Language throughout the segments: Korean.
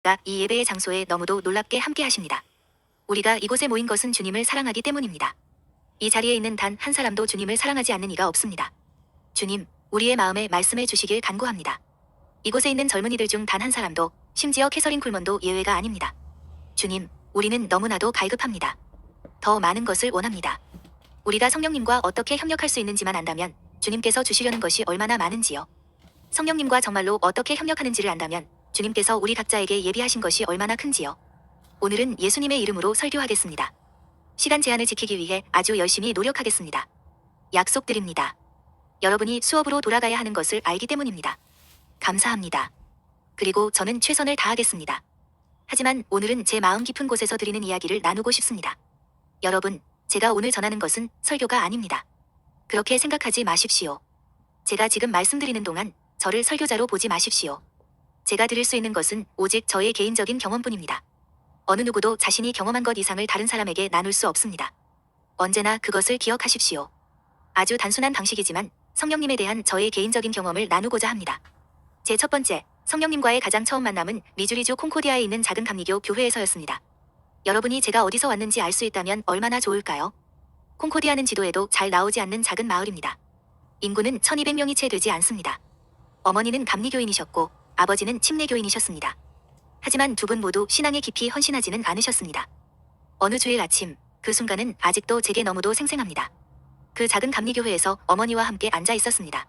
가 이 예배의 장소에 너무도 놀랍게 함께 하십니다. 우리가 이곳에 모인 것은 주님을 사랑하기 때문입니다. 이 자리에 있는 단 한 사람도 주님을 사랑하지 않는 이가 없습니다. 주님, 우리의 마음에 말씀해 주시길 간구합니다. 이곳에 있는 젊은이들 중 단 한 사람도, 심지어 캐서린 쿨먼도 예외가 아닙니다. 주님, 우리는 너무나도 갈급합니다. 더 많은 것을 원합니다. 우리가 성령님과 어떻게 협력할 수 있는지만 안다면 주님께서 주시려는 것이 얼마나 많은지요. 성령님과 정말로 어떻게 협력하는지를 안다면 주님께서 우리 각자에게 예비하신 것이 얼마나 큰지요. 오늘은 예수님의 이름으로 설교하겠습니다. 시간 제한을 지키기 위해 아주 열심히 노력하겠습니다. 약속드립니다. 여러분이 수업으로 돌아가야 하는 것을 알기 때문입니다. 감사합니다. 그리고 저는 최선을 다하겠습니다. 하지만 오늘은 제 마음 깊은 곳에서 드리는 이야기를 나누고 싶습니다. 여러분, 제가 오늘 전하는 것은 설교가 아닙니다. 그렇게 생각하지 마십시오. 제가 지금 말씀드리는 동안 저를 설교자로 보지 마십시오. 제가 드릴 수 있는 것은 오직 저의 개인적인 경험뿐입니다. 어느 누구도 자신이 경험한 것 이상을 다른 사람에게 나눌 수 없습니다. 언제나 그것을 기억하십시오. 아주 단순한 방식이지만 성령님에 대한 저의 개인적인 경험을 나누고자 합니다. 제 첫 번째, 성령님과의 가장 처음 만남은 미주리주 콩코디아에 있는 작은 감리교 교회에서였습니다. 여러분이 제가 어디서 왔는지 알 수 있다면 얼마나 좋을까요? 콩코디아는 지도에도 잘 나오지 않는 작은 마을입니다. 인구는 1200명이 채 되지 않습니다. 어머니는 감리교인이셨고 아버지는 침례교인이셨습니다. 하지만 두 분 모두 신앙에 깊이 헌신하지는 않으셨습니다. 어느 주일 아침, 그 순간은 아직도 제게 너무도 생생합니다. 그 작은 감리교회에서 어머니와 함께 앉아 있었습니다.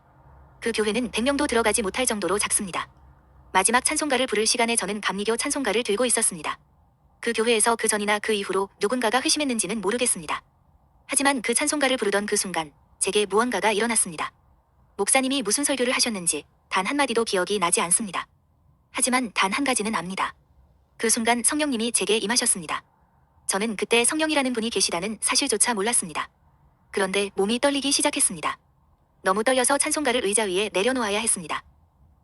그 교회는 100명도 들어가지 못할 정도로 작습니다. 마지막 찬송가를 부를 시간에 저는 감리교 찬송가를 들고 있었습니다. 그 교회에서 그 전이나 그 이후로 누군가가 회심했는지는 모르겠습니다. 하지만 그 찬송가를 부르던 그 순간 제게 무언가가 일어났습니다. 목사님이 무슨 설교를 하셨는지 단 한마디도 기억이 나지 않습니다. 하지만 단 한 가지는 압니다. 그 순간 성령님이 제게 임하셨습니다. 저는 그때 성령이라는 분이 계시다는 사실조차 몰랐습니다. 그런데 몸이 떨리기 시작했습니다. 너무 떨려서 찬송가를 의자 위에 내려놓아야 했습니다.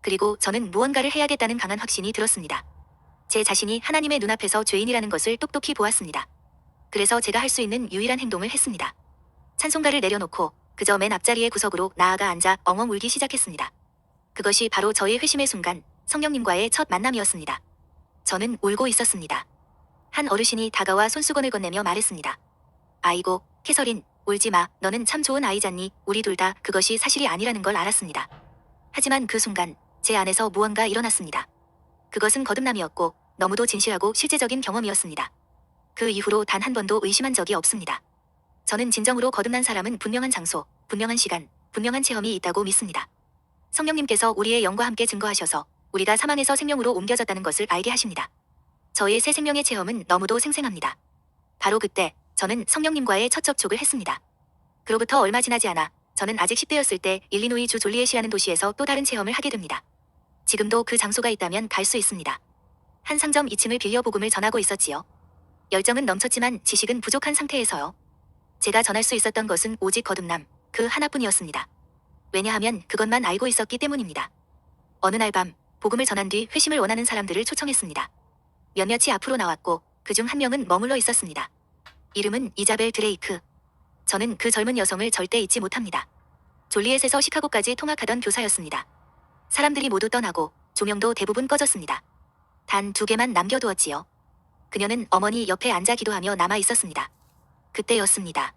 그리고 저는 무언가를 해야겠다는 강한 확신이 들었습니다. 제 자신이 하나님의 눈앞에서 죄인이라는 것을 똑똑히 보았습니다. 그래서 제가 할 수 있는 유일한 행동을 했습니다. 찬송가를 내려놓고 그저 맨 앞자리의 구석으로 나아가 앉아 엉엉 울기 시작했습니다. 그것이 바로 저의 회심의 순간, 성령님과의 첫 만남이었습니다. 저는 울고 있었습니다. 한 어르신이 다가와 손수건을 건네며 말했습니다. 아이고, 캐서린, 울지 마. 너는 참 좋은 아이잖니. 우리 둘 다 그것이 사실이 아니라는 걸 알았습니다. 하지만 그 순간 제 안에서 무언가 일어났습니다. 그것은 거듭남이었고 너무도 진실하고 실제적인 경험이었습니다. 그 이후로 단 한 번도 의심한 적이 없습니다. 저는 진정으로 거듭난 사람은 분명한 장소, 분명한 시간, 분명한 체험이 있다고 믿습니다. 성령님께서 우리의 영과 함께 증거하셔서 우리가 사망에서 생명으로 옮겨졌다는 것을 알게 하십니다. 저의 새 생명의 체험은 너무도 생생합니다. 바로 그때 저는 성령님과의 첫 접촉을 했습니다. 그로부터 얼마 지나지 않아 저는 아직 10대였을 때 일리노이 주 졸리엣이라는 도시에서 또 다른 체험을 하게 됩니다. 지금도 그 장소가 있다면 갈 수 있습니다. 한 상점 2층을 빌려 복음을 전하고 있었지요. 열정은 넘쳤지만 지식은 부족한 상태에서요. 제가 전할 수 있었던 것은 오직 거듭남, 그 하나뿐이었습니다. 왜냐하면 그것만 알고 있었기 때문입니다. 어느 날 밤, 복음을 전한 뒤 회심을 원하는 사람들을 초청했습니다. 몇몇이 앞으로 나왔고 그중 한 명은 머물러 있었습니다. 이름은 이자벨 드레이크. 저는 그 젊은 여성을 절대 잊지 못합니다. 졸리엣에서 시카고까지 통학하던 교사였습니다. 사람들이 모두 떠나고 조명도 대부분 꺼졌습니다. 단 2개만 남겨두었지요. 그녀는 어머니 옆에 앉아 기도하며 남아 있었습니다. 그때였습니다.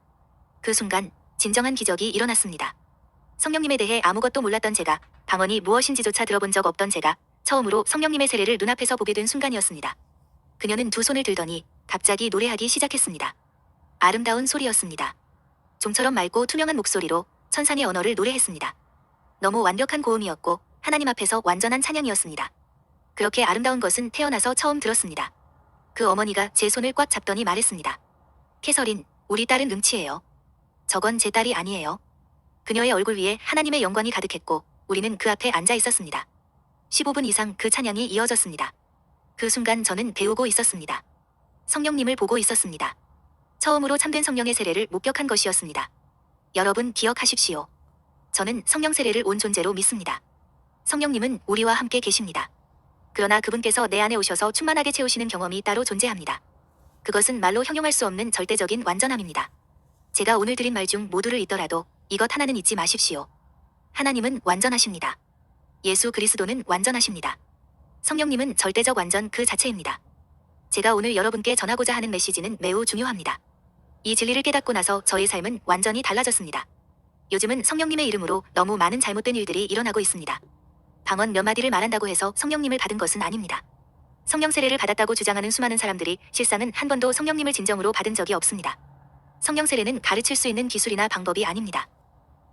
그 순간 진정한 기적이 일어났습니다. 성령님에 대해 아무것도 몰랐던 제가, 방언이 무엇인지조차 들어본 적 없던 제가 처음으로 성령님의 세례를 눈앞에서 보게 된 순간이었습니다. 그녀는 두 손을 들더니 갑자기 노래하기 시작했습니다. 아름다운 소리였습니다. 종처럼 맑고 투명한 목소리로 천상의 언어를 노래했습니다. 너무 완벽한 고음이었고 하나님 앞에서 완전한 찬양이었습니다. 그렇게 아름다운 것은 태어나서 처음 들었습니다. 그 어머니가 제 손을 꽉 잡더니 말했습니다. 캐서린, 우리 딸은 음치예요. 저건 제 딸이 아니에요. 그녀의 얼굴 위에 하나님의 영광이 가득했고 우리는 그 앞에 앉아 있었습니다. 15분 이상 그 찬양이 이어졌습니다. 그 순간 저는 배우고 있었습니다. 성령님을 보고 있었습니다. 처음으로 참된 성령의 세례를 목격한 것이었습니다. 여러분 기억하십시오. 저는 성령 세례를 온 존재로 믿습니다. 성령님은 우리와 함께 계십니다. 그러나 그분께서 내 안에 오셔서 충만하게 채우시는 경험이 따로 존재합니다. 그것은 말로 형용할 수 없는 절대적인 완전함입니다. 제가 오늘 드린 말 중 모두를 잊더라도 이것 하나는 잊지 마십시오. 하나님은 완전하십니다. 예수 그리스도는 완전하십니다. 성령님은 절대적 완전 그 자체입니다. 제가 오늘 여러분께 전하고자 하는 메시지는 매우 중요합니다. 이 진리를 깨닫고 나서 저의 삶은 완전히 달라졌습니다. 요즘은 성령님의 이름으로 너무 많은 잘못된 일들이 일어나고 있습니다. 방언 몇 마디를 말한다고 해서 성령님을 받은 것은 아닙니다. 성령 세례를 받았다고 주장하는 수많은 사람들이 실상은 한 번도 성령님을 진정으로 받은 적이 없습니다. 성령 세례는 가르칠 수 있는 기술이나 방법이 아닙니다.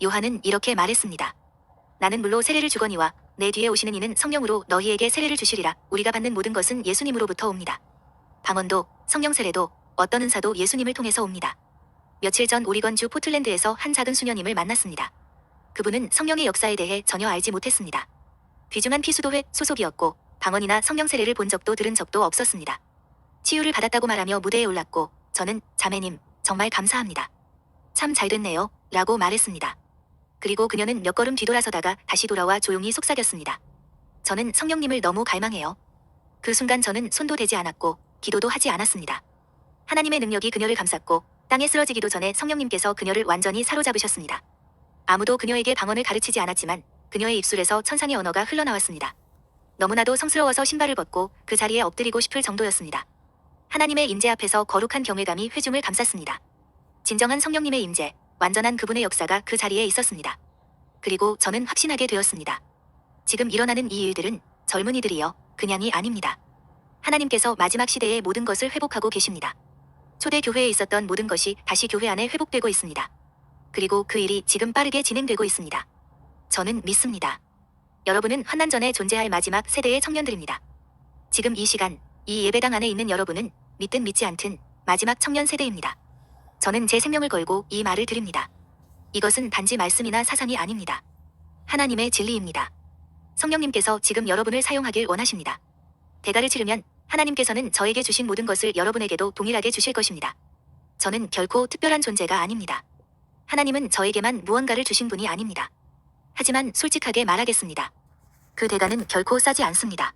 요한은 이렇게 말했습니다. 나는 물로 세례를 주거니와 내 뒤에 오시는 이는 성령으로 너희에게 세례를 주시리라. 우리가 받는 모든 것은 예수님으로부터 옵니다. 방언도 성령 세례도 어떤 은사도 예수님을 통해서 옵니다. 며칠 전 오리건주 포틀랜드에서 한 작은 수녀님을 만났습니다. 그분은 성령의 역사에 대해 전혀 알지 못했습니다. 귀중한 피수도회 소속이었고 방언이나 성령 세례를 본 적도 들은 적도 없었습니다. 치유를 받았다고 말하며 무대에 올랐고 저는 자매님 정말 감사합니다. 참 잘됐네요 라고 말했습니다. 그리고 그녀는 몇 걸음 뒤돌아서다가 다시 돌아와 조용히 속삭였습니다. 저는 성령님을 너무 갈망해요. 그 순간 저는 손도 대지 않았고 기도도 하지 않았습니다. 하나님의 능력이 그녀를 감쌌고 땅에 쓰러지기도 전에 성령님께서 그녀를 완전히 사로잡으셨습니다. 아무도 그녀에게 방언을 가르치지 않았지만 그녀의 입술에서 천상의 언어가 흘러나왔습니다. 너무나도 성스러워서 신발을 벗고 그 자리에 엎드리고 싶을 정도였습니다. 하나님의 임재 앞에서 거룩한 경외감이 회중을 감쌌습니다. 진정한 성령님의 임재, 완전한 그분의 역사가 그 자리에 있었습니다. 그리고 저는 확신하게 되었습니다. 지금 일어나는 이 일들은 젊은이들이여 그냥이 아닙니다. 하나님께서 마지막 시대의 모든 것을 회복하고 계십니다. 초대 교회에 있었던 모든 것이 다시 교회 안에 회복되고 있습니다. 그리고 그 일이 지금 빠르게 진행되고 있습니다. 저는 믿습니다. 여러분은 환난 전에 존재할 마지막 세대의 청년들입니다. 지금 이 시간, 이 예배당 안에 있는 여러분은 믿든 믿지 않든 마지막 청년 세대입니다. 저는 제 생명을 걸고 이 말을 드립니다. 이것은 단지 말씀이나 사상이 아닙니다. 하나님의 진리입니다. 성령님께서 지금 여러분을 사용하길 원하십니다. 대가를 치르면 하나님께서는 저에게 주신 모든 것을 여러분에게도 동일하게 주실 것입니다. 저는 결코 특별한 존재가 아닙니다. 하나님은 저에게만 무언가를 주신 분이 아닙니다. 하지만 솔직하게 말하겠습니다. 그 대가는 결코 싸지 않습니다.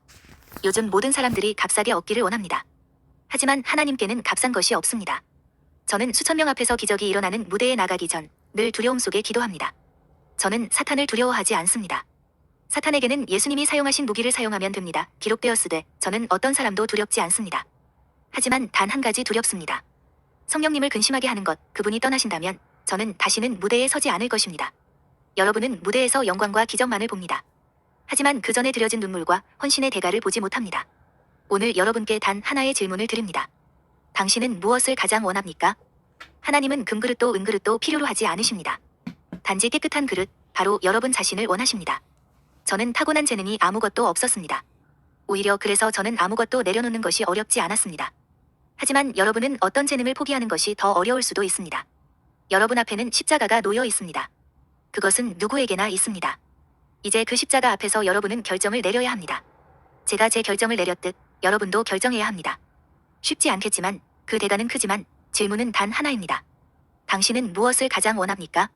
요즘 모든 사람들이 값싸게 얻기를 원합니다. 하지만 하나님께는 값싼 것이 없습니다. 저는 수천 명 앞에서 기적이 일어나는 무대에 나가기 전 늘 두려움 속에 기도합니다. 저는 사탄을 두려워하지 않습니다. 사탄에게는 예수님이 사용하신 무기를 사용하면 됩니다. 기록되었으되 저는 어떤 사람도 두렵지 않습니다. 하지만 단 한 가지 두렵습니다. 성령님을 근심하게 하는 것, 그분이 떠나신다면 저는 다시는 무대에 서지 않을 것입니다. 여러분은 무대에서 영광과 기적만을 봅니다. 하지만 그 전에 들여진 눈물과 헌신의 대가를 보지 못합니다. 오늘 여러분께 단 하나의 질문을 드립니다. 당신은 무엇을 가장 원합니까? 하나님은 금그릇도 은그릇도 필요로 하지 않으십니다. 단지 깨끗한 그릇, 바로 여러분 자신을 원하십니다. 저는 타고난 재능이 아무것도 없었습니다. 오히려 그래서 저는 아무것도 내려놓는 것이 어렵지 않았습니다. 하지만 여러분은 어떤 재능을 포기하는 것이 더 어려울 수도 있습니다. 여러분 앞에는 십자가가 놓여 있습니다. 그것은 누구에게나 있습니다. 이제 그 십자가 앞에서 여러분은 결정을 내려야 합니다. 제가 제 결정을 내렸듯 여러분도 결정해야 합니다. 쉽지 않겠지만 그 대가는 크지만 질문은 단 하나입니다. 당신은 무엇을 가장 원합니까?